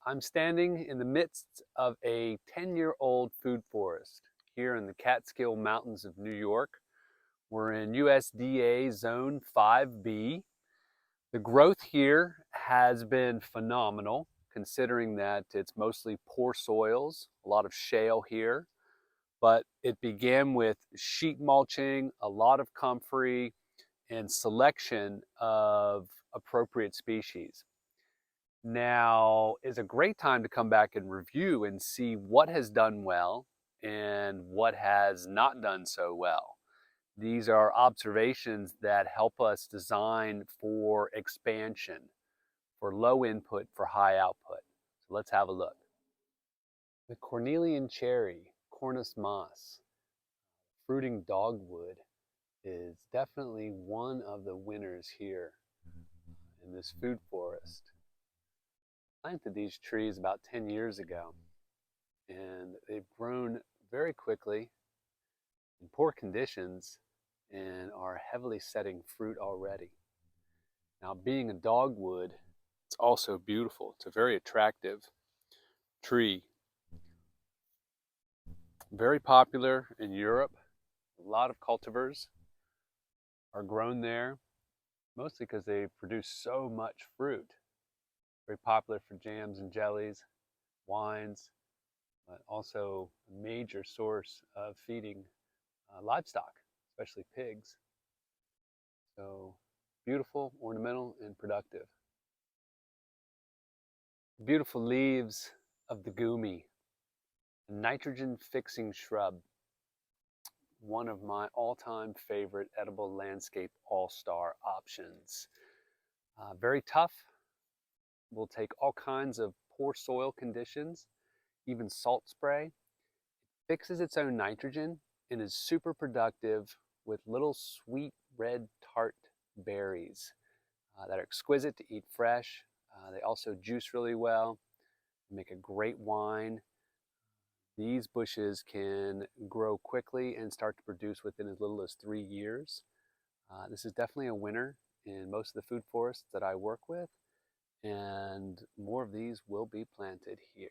I'm standing in the midst of a 10-year-old food forest here in the Catskill Mountains of New York. We're in USDA Zone 5B. The growth here has been phenomenal, considering that it's mostly poor soils, a lot of shale here. But it began with sheet mulching, a lot of comfrey, and selection of appropriate species. Now is a great time to come back and review and see what has done well and what has not done so well. These are observations that help us design for expansion, for low input, for high output. So let's have a look. The Cornelian Cherry, Cornus moss, fruiting dogwood, is definitely one of the winners here in this food forest. I planted these trees about 10 years ago, and they've grown very quickly in poor conditions and are heavily setting fruit already. Now, being a dogwood, it's also beautiful. It's a very attractive tree. Very popular in Europe. A lot of cultivars are grown there, mostly because they produce so much fruit. Very popular for jams and jellies, wines, but also a major source of feeding livestock, especially pigs. So beautiful, ornamental, and productive. Beautiful leaves of the Goumi, a nitrogen-fixing shrub, one of my all-time favorite edible landscape all-star options. Very tough. Will take all kinds of poor soil conditions, even salt spray. It fixes its own nitrogen and is super productive with little sweet red tart berries that are exquisite to eat fresh. They also juice really well, make a great wine. These bushes can grow quickly and start to produce within as little as 3 years. This is definitely a winner in most of the food forests that I work with, and more of these will be planted here.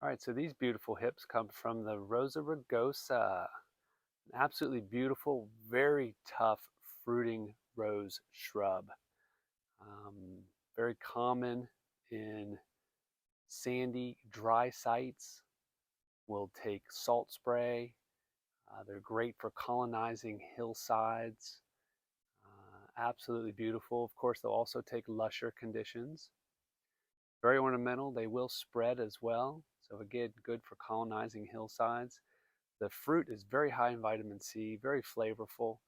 All right, so these beautiful hips come from the Rosa rugosa, an absolutely beautiful, very tough fruiting rose shrub. Very common in sandy, dry sites. Will take salt spray. They're great for colonizing hillsides. Absolutely beautiful. Of course, they'll also take lusher conditions. Very ornamental. They will spread as well. So again, good for colonizing hillsides. The fruit is very high in vitamin C, very flavorful.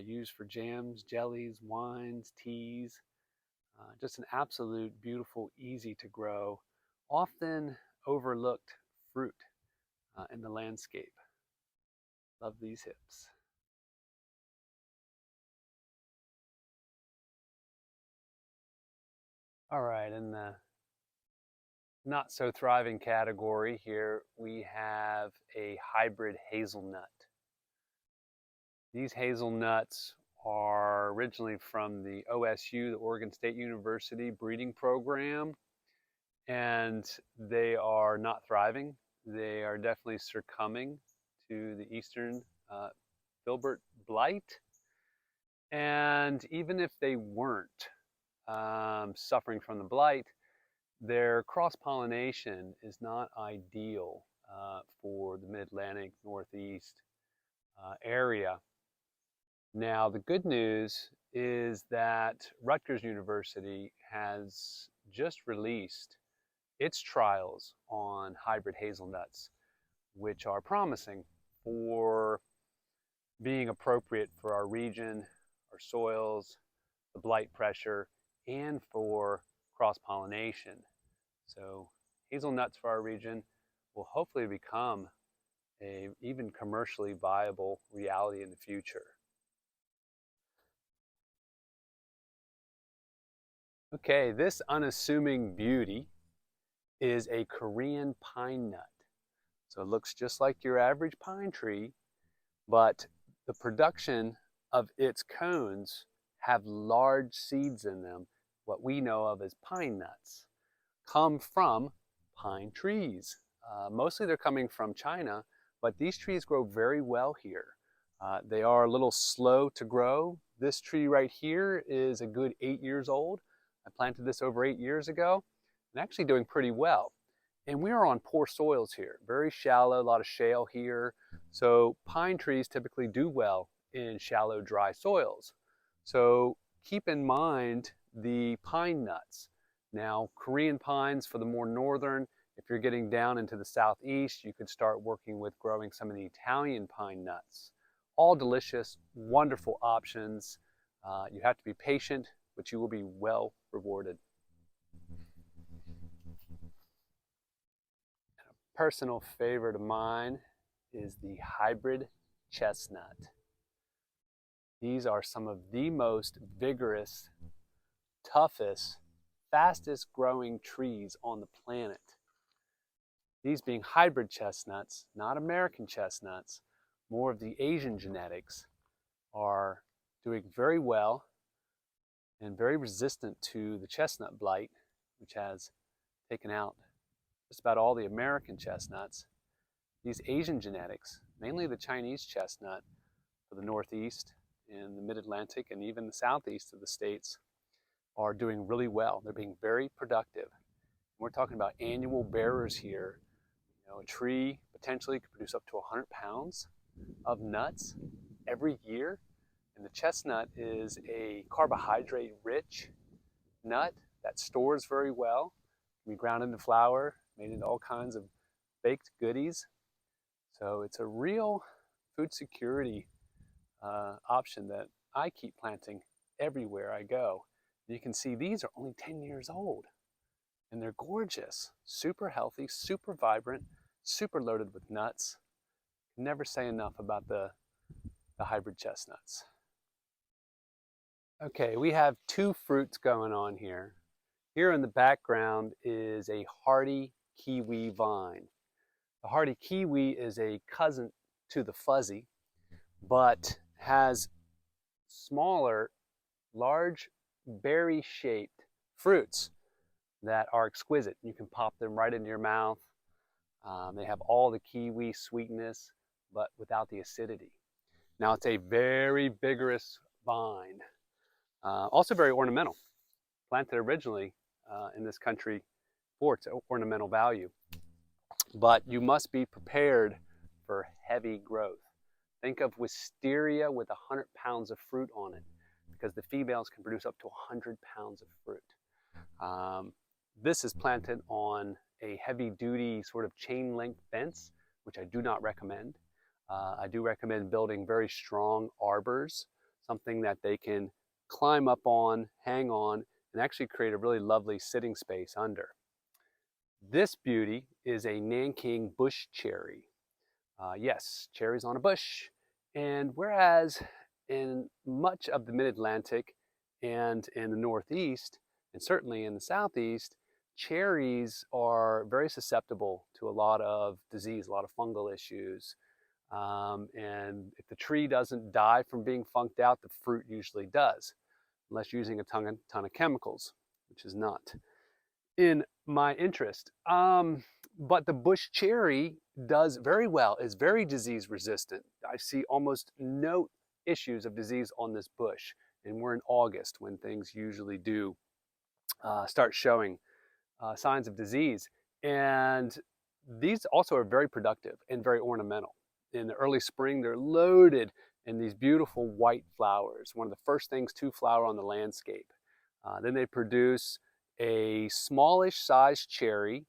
Used for jams, jellies, wines, teas. Just an absolute beautiful, easy to grow, often overlooked fruit in the landscape. Love these hips. All right, in the not so thriving category here, we have a hybrid hazelnut. These hazelnuts are originally from the OSU, the Oregon State University breeding program, and they are not thriving. They are definitely succumbing to the eastern filbert blight. And even if they weren't suffering from the blight, their cross-pollination is not ideal for the Mid-Atlantic Northeast area. Now, the good news is that Rutgers University has just released its trials on hybrid hazelnuts, which are promising for being appropriate for our region, our soils, the blight pressure, and for cross-pollination. So hazelnuts for our region will hopefully become an even commercially viable reality in the future. Okay, this unassuming beauty is a Korean pine nut. So it looks just like your average pine tree, but the production of its cones have large seeds in them, what we know of as pine nuts, come from pine trees. Mostly they're coming from China, but these trees grow very well here. They are a little slow to grow. This tree right here is a good 8 years old. I planted this over 8 years ago and actually doing pretty well. And we are on poor soils here, very shallow, a lot of shale here. So pine trees typically do well in shallow, dry soils. So keep in mind the pine nuts. Now, Korean pines for the more northern, if you're getting down into the southeast, you could start working with growing some of the Italian pine nuts. All delicious, wonderful options. You have to be patient, but you will be well rewarded. A personal favorite of mine is the hybrid chestnut. These are some of the most vigorous, toughest, fastest growing trees on the planet. These being hybrid chestnuts, not American chestnuts, more of the Asian genetics, are doing very well and very resistant to the chestnut blight, which has taken out just about all the American chestnuts. These Asian genetics, mainly the Chinese chestnut for the Northeast and the Mid-Atlantic and even the Southeast of the states, are doing really well. They're being very productive. We're talking about annual bearers here. You know, a tree potentially could produce up to 100 pounds of nuts every year. And the chestnut is a carbohydrate-rich nut that stores very well. It can be ground into flour, made into all kinds of baked goodies. So it's a real food security option that I keep planting everywhere I go. You can see these are only 10 years old and they're gorgeous, super healthy, super vibrant, super loaded with nuts. Never say enough about the hybrid chestnuts. Okay, we have two fruits going on here. Here in the background is a Hearty Kiwi vine. The Hearty Kiwi is a cousin to the fuzzy, but has smaller, large, berry-shaped fruits that are exquisite. You can pop them right into your mouth. They have all the kiwi sweetness, but without the acidity. Now, it's a very vigorous vine. Also very ornamental. Planted originally in this country for its ornamental value. But you must be prepared for heavy growth. Think of wisteria with 100 pounds of fruit on it, because the females can produce up to 100 pounds of fruit. This is planted on a heavy-duty sort of chain-link fence, which I do not recommend. I do recommend building very strong arbors, something that they can climb up on, hang on, and actually create a really lovely sitting space under. This beauty is a Nanking bush cherry. Yes, cherries on a bush. And whereas in much of the mid-Atlantic and in the Northeast, and certainly in the Southeast, cherries are very susceptible to a lot of disease, a lot of fungal issues. And if the tree doesn't die from being funked out, the fruit usually does, unless using a ton of chemicals, which is not in my interest. But the bush cherry does very well, is very disease resistant. I see almost no issues of disease on this bush. And we're in August when things usually do start showing signs of disease. And these also are very productive and very ornamental. In the early spring, they're loaded in these beautiful white flowers, one of the first things to flower on the landscape. Then they produce a smallish sized cherry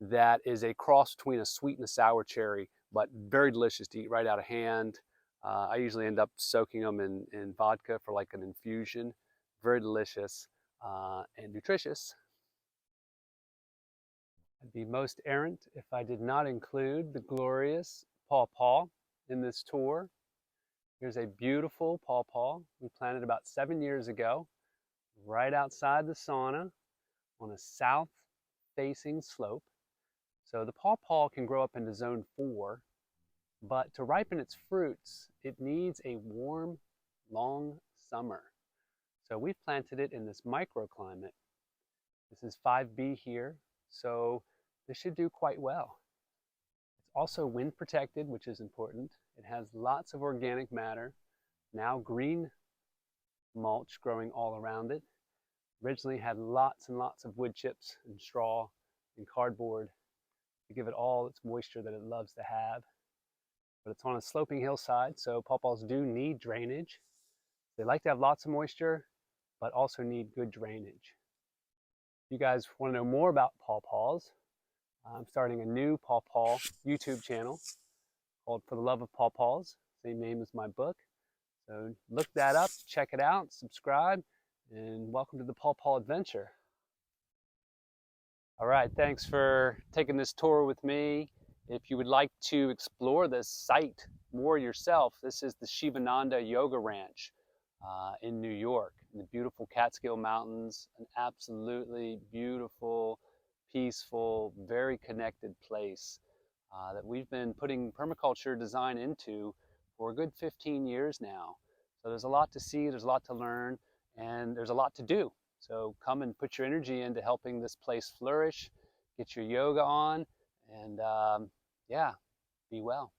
that is a cross between a sweet and a sour cherry, but very delicious to eat right out of hand. I usually end up soaking them in vodka for like an infusion. Very delicious and nutritious. I'd be most errant if I did not include the glorious Paw Paw in this tour. Here's a beautiful Paw Paw we planted about 7 years ago, right outside the sauna on a south-facing slope. So the Paw Paw can grow up into zone 4, but to ripen its fruits, it needs a warm, long summer. So we've planted it in this microclimate. This is 5B here. So this should do quite well. It's also wind protected, which is important. It has lots of organic matter, now green mulch growing all around it. Originally had lots and lots of wood chips and straw and cardboard to give it all its moisture that it loves to have. But it's on a sloping hillside, so pawpaws do need drainage. They like to have lots of moisture, but also need good drainage. If you guys want to know more about pawpaws, I'm starting a new Paw Paw YouTube channel called For the Love of Pawpaws, same name as my book. So look that up, check it out, subscribe, and welcome to the Paw Paw adventure. All right, thanks for taking this tour with me. If you would like to explore this site more yourself, this is the Shivananda Yoga Ranch in New York, in the beautiful Catskill Mountains, an absolutely beautiful, peaceful, very connected place that we've been putting permaculture design into for a good 15 years now. So there's a lot to see, there's a lot to learn, and there's a lot to do. So come and put your energy into helping this place flourish, get your yoga on, and yeah, be well.